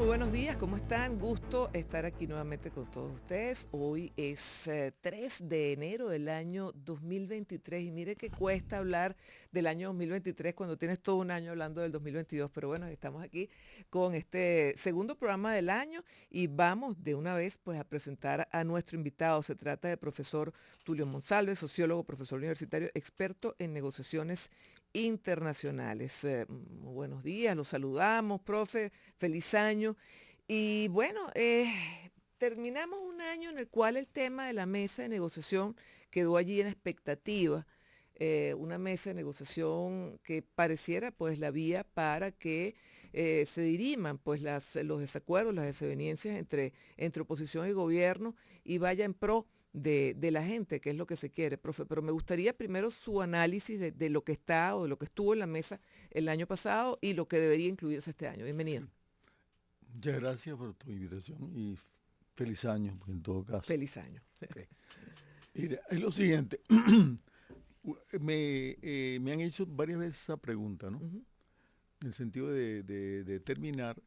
buenos días, ¿cómo están? Gusto estar aquí nuevamente con todos ustedes. Hoy es 3 de enero del año 2023 y mire que cuesta hablar del año 2023 cuando tienes todo un año hablando del 2022, pero bueno, estamos aquí con este segundo programa del año y vamos de una vez pues a presentar a nuestro invitado. Se trata del profesor Tulio Monsalve, sociólogo, profesor universitario, experto en negociaciones internacionales. Muy buenos días, los saludamos, profe, feliz año. Y bueno, terminamos un año en el cual el tema de la mesa de negociación quedó allí en expectativa. Una mesa de negociación que pareciera pues la vía para que se diriman pues los desacuerdos, las desavenencias entre oposición y gobierno y vaya en pro de la gente, que es lo que se quiere, profe. Pero me gustaría primero su análisis de lo que está o de lo que estuvo en la mesa el año pasado y lo que debería incluirse este año. Bienvenido. Sí, muchas gracias por tu invitación y feliz año en todo caso. Feliz año. Okay. Mira, es lo siguiente, me han hecho varias veces esa pregunta, ¿no? Ujú, En el sentido de determinar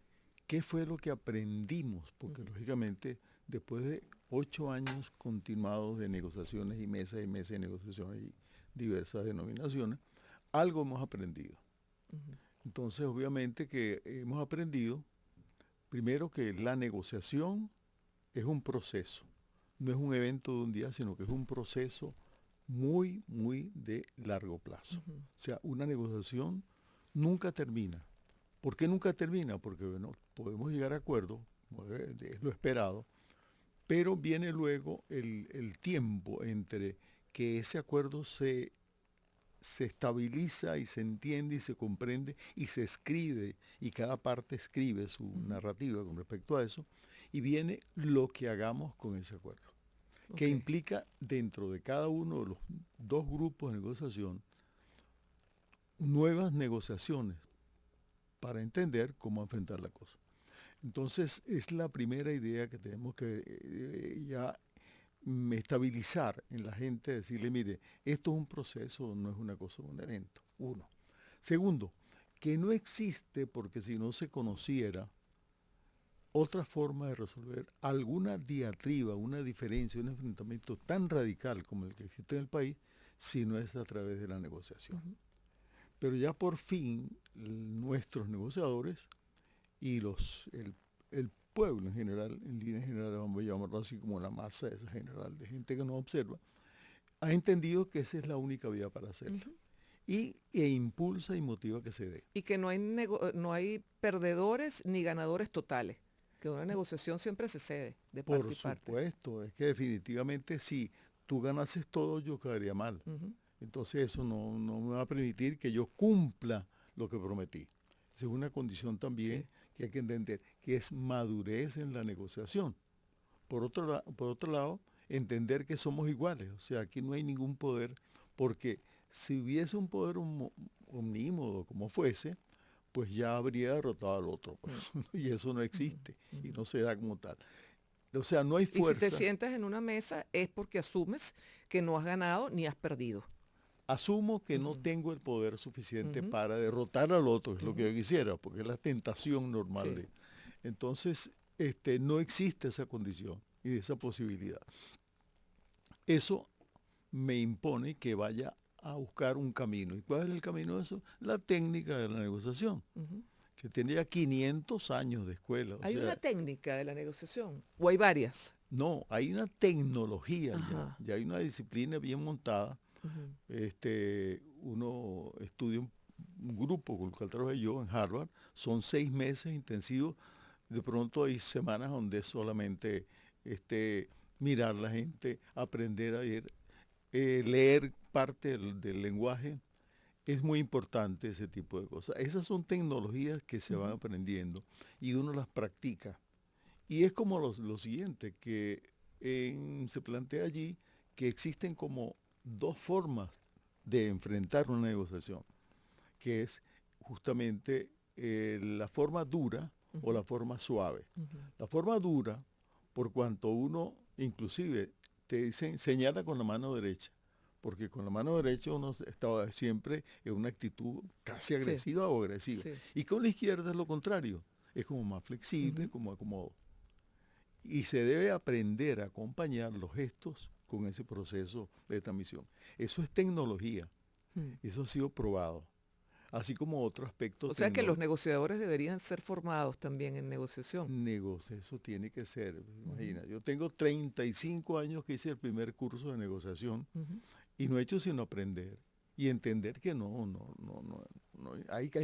qué fue lo que aprendimos, porque ujú, lógicamente después de 8 años continuados de negociaciones y mesas de negociaciones y diversas denominaciones, algo hemos aprendido. ujú, Entonces, obviamente que hemos aprendido, primero, que la negociación es un proceso, no es un evento de un día, sino que es un proceso muy, muy de largo plazo. ujú, O sea, una negociación nunca termina. ¿Por qué nunca termina? Porque, bueno, podemos llegar a acuerdos, es lo esperado, pero viene luego el tiempo entre que ese acuerdo se estabiliza y se entiende y se comprende y se escribe y cada parte escribe su ujú. narrativa con respecto a eso y viene lo que hagamos con ese acuerdo, que Ok. implica dentro de cada uno de los dos grupos de negociación nuevas negociaciones para entender cómo enfrentar la cosa. Entonces es la primera idea que tenemos que ya estabilizar en la gente, decirle, mire, esto es un proceso, no es una cosa, un evento. Uno. Segundo, que no existe, porque si no se conociera, otra forma de resolver alguna diatriba, una diferencia, un enfrentamiento tan radical como el que existe en el país, si no es a través de la negociación. Ujú, Pero ya por fin nuestros negociadores y el pueblo en general, en líneas generales, vamos a llamarlo así como la masa esa general de gente que nos observa, ha entendido que esa es la única vía para hacerlo. ujú. E impulsa y motiva que se dé. Y que no hay perdedores ni ganadores totales, que una negociación siempre se cede de parte Por y parte. supuesto, es que definitivamente si tú ganases todo, yo quedaría mal. Ujú, Entonces eso no me va a permitir que yo cumpla lo que prometí. Esa es una condición también sí. que hay que entender, que es madurez en la negociación. Por otro lado, entender que somos iguales, o sea, aquí no hay ningún poder, porque si hubiese un poder omnímodo como fuese, pues ya habría derrotado al otro, pues, Mm, y eso no ujú, existe y ujú. no se da como tal. O sea, no hay Y si te fuerza. sientas en una mesa es porque asumes que no has ganado ni has perdido. Asumo que no Ujú, tengo el poder suficiente ujú, para derrotar al otro, es lo que ujú. yo quisiera, porque es la tentación normal Sí. de. Entonces, no existe esa condición y esa posibilidad. Eso me impone que vaya a buscar un camino. ¿Y cuál es el camino de eso? La técnica de la negociación, Ujú. que tenía 500 años de escuela. O Hay una sea, técnica de la negociación, o hay varias. no, hay una tecnología Ajá. ya hay una disciplina bien montada. Ujú, Uno estudia un grupo con el cual trabajé yo en Harvard, son 6 meses intensivos, de pronto hay semanas donde es solamente mirar la gente, aprender a leer parte del lenguaje. Es muy importante ese tipo de cosas. Esas son tecnologías que se van ujú, aprendiendo y uno las practica. Y es como lo siguiente, que se plantea allí que existen como dos formas de enfrentar una negociación, que es justamente la forma dura o ujú, la forma suave. ujú. La forma dura, por cuanto uno inclusive te dicen, señala con la mano derecha, porque con la mano derecha uno estaba siempre en una actitud casi Sí, agresiva o agresiva. sí. Y con la izquierda es lo contrario. es como más flexible, como acomodo. Y se debe aprender a acompañar los gestos con ese proceso de transmisión. Eso es tecnología, Mm. eso ha sido probado, así como otro aspecto O sea que los tecnológico. negociadores deberían ser formados también en negociación. Negocio, eso tiene que ser, Ujú, imagina, yo tengo 35 años que hice el primer curso de negociación ujú. y no he hecho sino aprender y entender que hay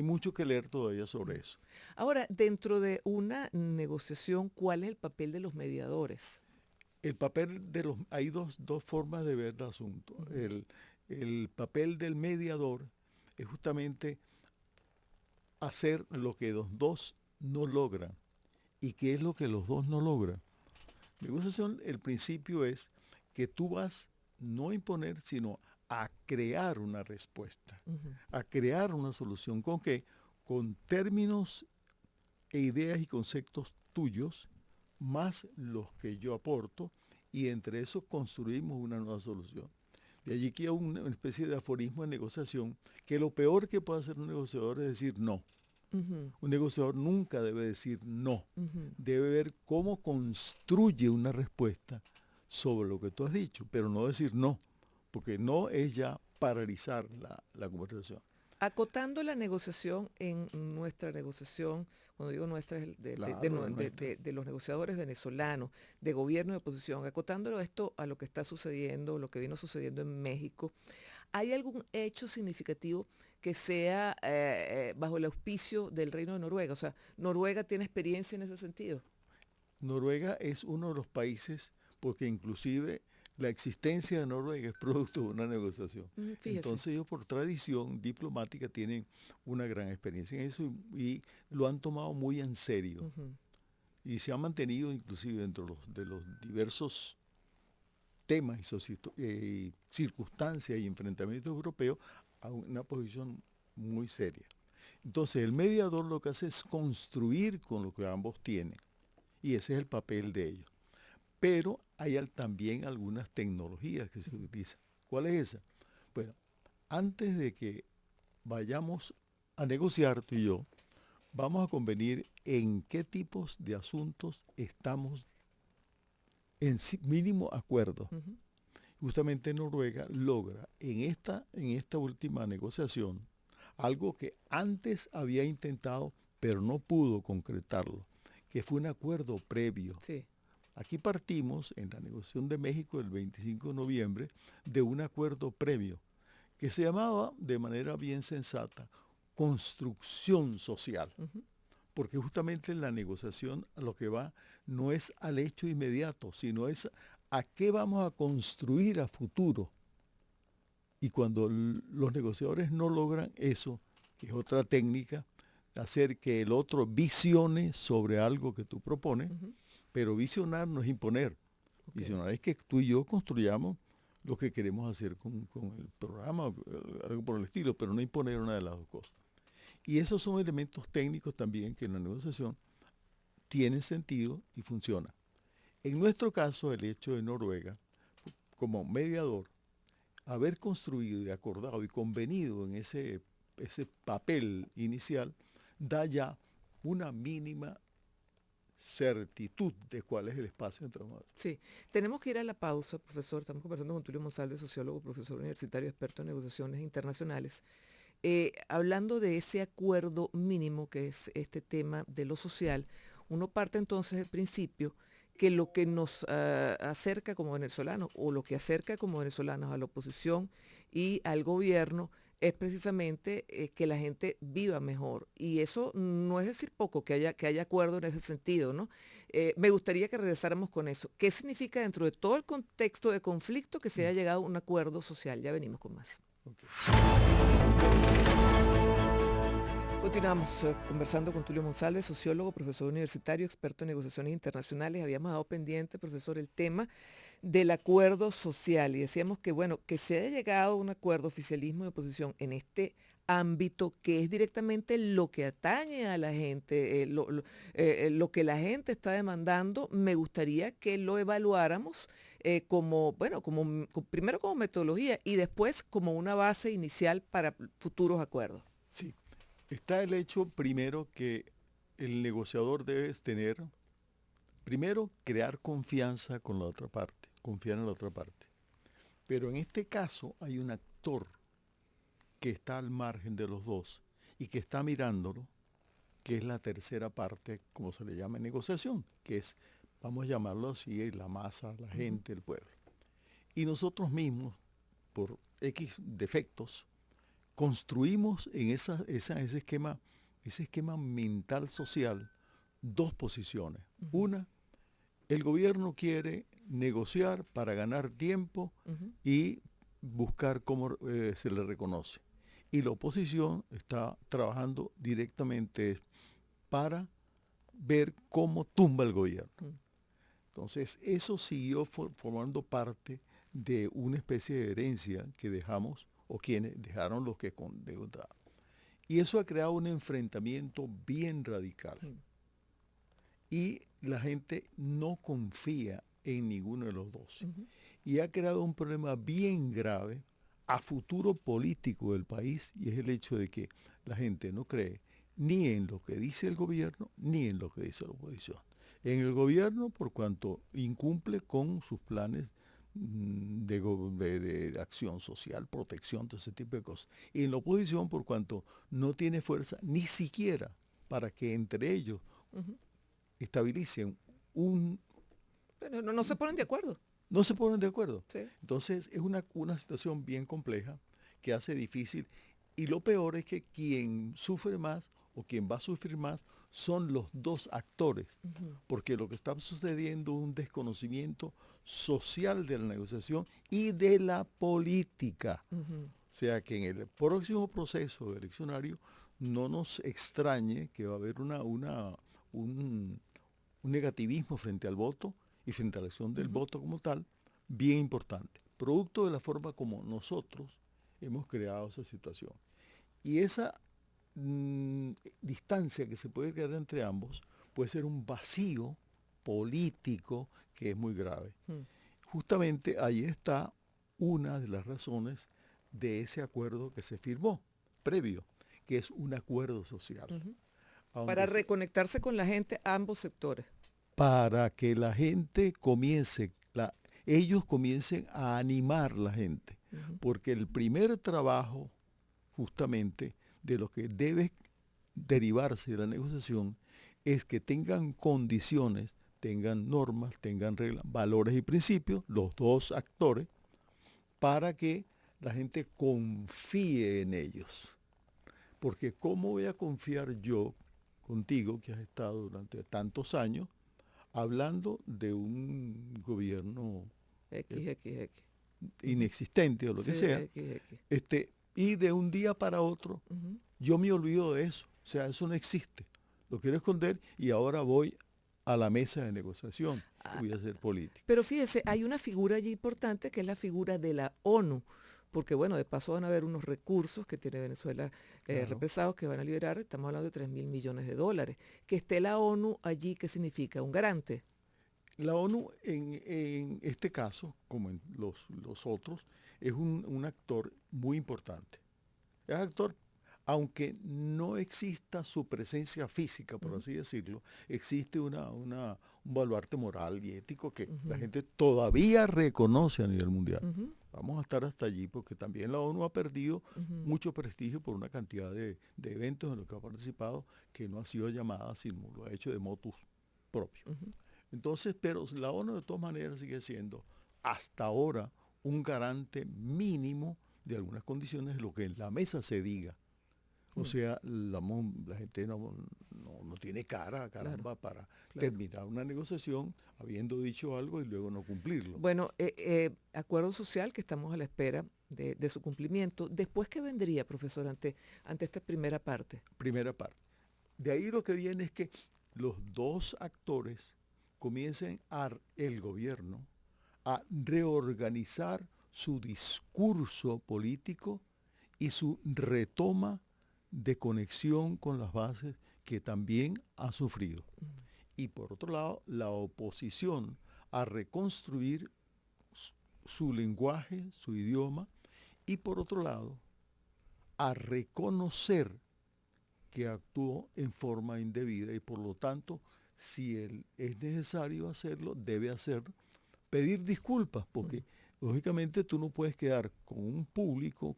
mucho que leer todavía sobre eso. Ahora, dentro de una negociación, ¿cuál es el papel de los mediadores? El papel hay dos formas de ver el asunto. Ujú, El papel del mediador es justamente hacer lo que los dos no logran. ¿Y qué es lo que los dos no logran? Negociación, el principio es que tú vas no a imponer, sino a crear una respuesta, ujú. a crear una solución. ¿Con qué? Con términos e ideas y conceptos tuyos, más los que yo aporto, y entre eso construimos una nueva solución. De allí que hay una especie de aforismo en negociación, que lo peor que puede hacer un negociador es decir no. Ujú, Un negociador nunca debe decir no. ujú. Debe ver cómo construye una respuesta sobre lo que tú has dicho, pero no decir no, porque no es ya paralizar la conversación. Acotando la negociación en nuestra negociación, cuando digo nuestra, es Claro, es nuestra. de los negociadores venezolanos, de gobierno y de oposición, acotándolo esto a lo que está sucediendo, lo que vino sucediendo en México, ¿hay algún hecho significativo que sea bajo el auspicio del Reino de Noruega? O sea, ¿Noruega tiene experiencia en ese sentido? Noruega es uno de los países, porque inclusive la existencia de Noruega es producto de una negociación. Fíjese. Entonces ellos por tradición diplomática tienen una gran experiencia en eso y lo han tomado muy en serio. Ujú. Y se han mantenido inclusive dentro de los diversos temas y circunstancias y enfrentamientos europeos a una posición muy seria. Entonces el mediador lo que hace es construir con lo que ambos tienen y ese es el papel de ellos. Pero hay también algunas tecnologías que se utilizan. ¿Cuál es esa? Bueno, antes de que vayamos a negociar tú y yo, vamos a convenir en qué tipos de asuntos estamos en mínimo acuerdo. Ujú. Justamente Noruega logra en esta última negociación algo que antes había intentado, pero no pudo concretarlo, que fue un acuerdo previo. Sí. Aquí partimos en la negociación de México el 25 de noviembre de un acuerdo previo que se llamaba de manera bien sensata construcción social, Ujú. porque justamente en la negociación a lo que va no es al hecho inmediato, sino es a qué vamos a construir a futuro. Y cuando los negociadores no logran eso, que es otra técnica, hacer que el otro visione sobre algo que tú propones, Ujú. pero visionar no es imponer. Ok. Visionar es que tú y yo construyamos lo que queremos hacer con el programa, algo por el estilo, pero no imponer una de las dos cosas. Y esos son elementos técnicos también que en la negociación tienen sentido y funcionan. En nuestro caso, el hecho de Noruega, como mediador, haber construido y acordado y convenido en ese papel inicial, da ya una mínima certitud de cuál es el espacio entre los. Sí, tenemos que ir a la pausa, profesor. Estamos conversando con Tulio Monsalve, sociólogo, profesor universitario, experto en negociaciones internacionales, hablando de ese acuerdo mínimo que es este tema de lo social. Uno parte entonces del principio que lo que nos acerca como venezolanos o lo que acerca como venezolanos a la oposición y al gobierno es precisamente que la gente viva mejor. Y eso no es decir poco, que haya acuerdo en ese sentido, ¿no? Me gustaría que regresáramos con eso. ¿Qué significa dentro de todo el contexto de conflicto que se haya llegado a un acuerdo social? Ya venimos con más. Okay. Continuamos conversando con Tulio Monsalve, sociólogo, profesor universitario, experto en negociaciones internacionales. Habíamos dado pendiente, profesor, el tema del acuerdo social y decíamos que, bueno, que se haya llegado a un acuerdo oficialismo y oposición en este ámbito que es directamente lo que atañe a la gente, lo que la gente está demandando, me gustaría que lo evaluáramos como, bueno, primero como metodología y después como una base inicial para futuros acuerdos. Sí, está el hecho primero que el negociador debe tener, primero, crear confianza con la otra parte, confiar en la otra parte. Pero en este caso hay un actor que está al margen de los dos y que está mirándolo, que es la tercera parte, como se le llama en negociación, que es, vamos a llamarlo así, la masa, la gente, el pueblo. Y nosotros mismos, por X defectos, construimos en ese esquema mental social dos posiciones. Una, el gobierno quiere negociar para ganar tiempo y buscar cómo se le reconoce. Y la oposición está trabajando directamente para ver cómo tumba el gobierno. Entonces, eso siguió formando parte de una especie de herencia que dejamos, o quienes dejaron los que condeudaron. Y eso ha creado un enfrentamiento bien radical. Y la gente no confía en ninguno de los dos. Y ha creado un problema bien grave a futuro político del país, y es el hecho de que la gente no cree ni en lo que dice el gobierno, ni en lo que dice la oposición. En el gobierno, por cuanto incumple con sus planes de acción social, protección, todo ese tipo de cosas. Y en la oposición, por cuanto no tiene fuerza ni siquiera para que entre ellos estabilicen un... Pero no se ponen de acuerdo. No se ponen de acuerdo. Sí. Entonces es una situación bien compleja que hace difícil. Y lo peor es que quien sufre más o quien va a sufrir más son los dos actores. Porque lo que está sucediendo es un desconocimiento social de la negociación y de la política. O sea que en el próximo proceso eleccionario no nos extrañe que va a haber un negativismo frente al voto y frente a la acción del voto como tal, bien importante, producto de la forma como nosotros hemos creado esa situación. Y esa distancia que se puede crear entre ambos puede ser un vacío político que es muy grave. Justamente ahí está una de las razones de ese acuerdo que se firmó previo, que es un acuerdo social. Para reconectarse con la gente, ambos sectores. Para que la gente comience, ellos comiencen a animar la gente. Porque el primer trabajo, justamente, de lo que debe derivarse de la negociación, es que tengan condiciones, tengan normas, tengan reglas, valores y principios, los dos actores, para que la gente confíe en ellos. Porque ¿cómo voy a confiar yo contigo, que has estado durante tantos años, hablando de un gobierno inexistente o lo que sea, y de un día para otro, yo me olvido de eso, o sea, eso no existe, lo quiero esconder y ahora voy a la mesa de negociación, voy a hacer política. Pero fíjese, hay una figura allí importante que es la figura de la ONU, porque bueno, de paso van a haber unos recursos que tiene Venezuela represados que van a liberar, estamos hablando de $3.000 millones. Que esté la ONU allí, ¿qué significa? ¿Un garante? La ONU en este caso, como en los otros, es un actor muy importante. Es actor, aunque no exista su presencia física, por así decirlo, existe un baluarte moral y ético que la gente todavía reconoce a nivel mundial. Vamos a estar hasta allí porque también la ONU ha perdido mucho prestigio por una cantidad de eventos en los que ha participado que no ha sido llamada, sino lo ha hecho de motus propio. Entonces, pero la ONU de todas maneras sigue siendo hasta ahora un garante mínimo de algunas condiciones de lo que en la mesa se diga. O sea, la gente no tiene caramba, para terminar una negociación habiendo dicho algo y luego no cumplirlo. Bueno, acuerdo social que estamos a la espera de su cumplimiento. ¿Después qué vendría, profesor, ante esta primera parte? Primera parte. De ahí lo que viene es que los dos actores comiencen el gobierno a reorganizar su discurso político y su retoma de conexión con las bases que también ha sufrido. Y por otro lado, la oposición a reconstruir su lenguaje, su idioma, y por otro lado, a reconocer que actuó en forma indebida y por lo tanto, si él es necesario hacerlo, debe hacerlo, pedir disculpas, porque lógicamente tú no puedes quedar con un público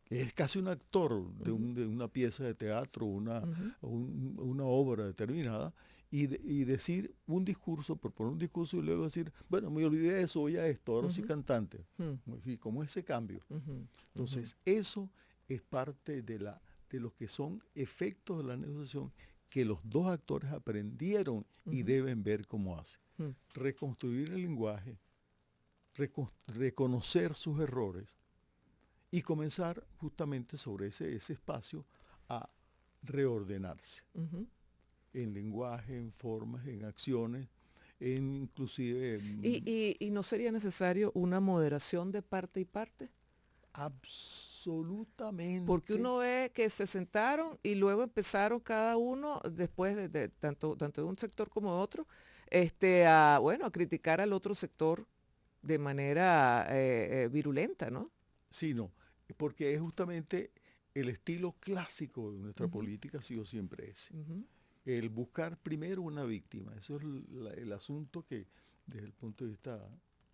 que es casi un actor de una pieza de teatro, una obra determinada, y decir un discurso, proponer un discurso y luego decir, bueno, me olvidé de eso, voy a esto, ahora soy cantante. ¿Y cómo es ese cambio? Entonces, eso es parte de lo que son efectos de la negociación que los dos actores aprendieron y deben ver cómo hacen. Reconstruir el lenguaje, reconocer sus errores y comenzar justamente sobre ese espacio a reordenarse en lenguaje, en formas, en acciones, en inclusive ¿Y no sería necesario una moderación de parte y parte? absolutamente. Porque uno ve que se sentaron y luego empezaron cada uno, después tanto de un sector como de otro, a criticar al otro sector de manera virulenta, ¿no? Sí, no, porque es justamente el estilo clásico de nuestra política ha sido siempre ese. El buscar primero una víctima. Eso es el asunto que desde el punto de vista,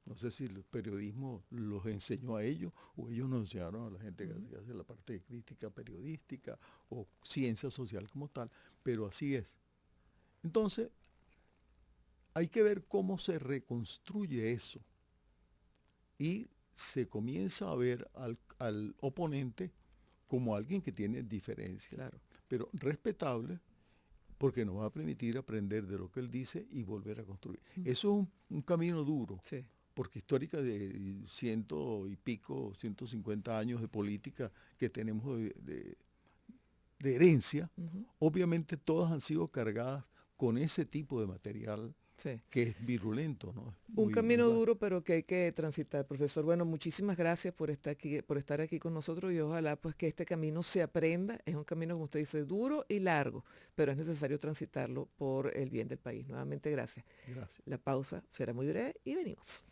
no sé si el periodismo los enseñó a ellos o ellos nos enseñaron a la gente que hace la parte de crítica periodística o ciencia social como tal, pero así es. Entonces, hay que ver cómo se reconstruye eso y se comienza a ver al oponente como alguien que tiene diferencias, Claro. pero respetable, porque nos va a permitir aprender de lo que él dice y volver a construir. Eso es un camino duro, Sí. porque histórica de 150 años de política que tenemos de herencia, obviamente todas han sido cargadas con ese tipo de material Sí. que es virulento, ¿no? Un camino duro, pero que hay que transitar, profesor. Bueno, muchísimas gracias por estar aquí con nosotros y ojalá pues que este camino se aprenda. Es un camino, como usted dice, duro y largo, pero es necesario transitarlo por el bien del país. Nuevamente, gracias. Gracias. La pausa será muy breve y venimos.